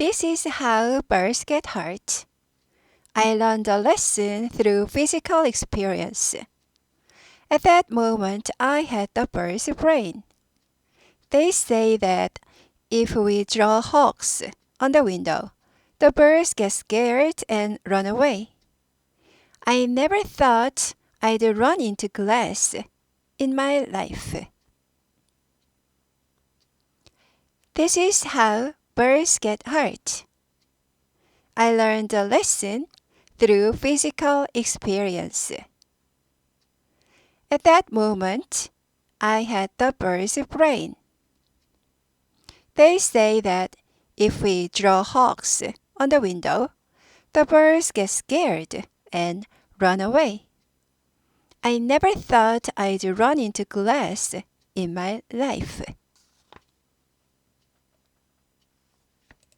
This is how birds get hurt. I learned a lesson through physical experience. At that moment, I had the bird's brain. They say that if we draw hawks on the window, the birds get scared and run away. I never thought I'd run into glass in my life. This is how birds get hurt. I learned a lesson through physical experience. At that moment, I had the bird's brain. They say that if we draw hawks on the window, the birds get scared and run away. I never thought I'd run into glass in my life.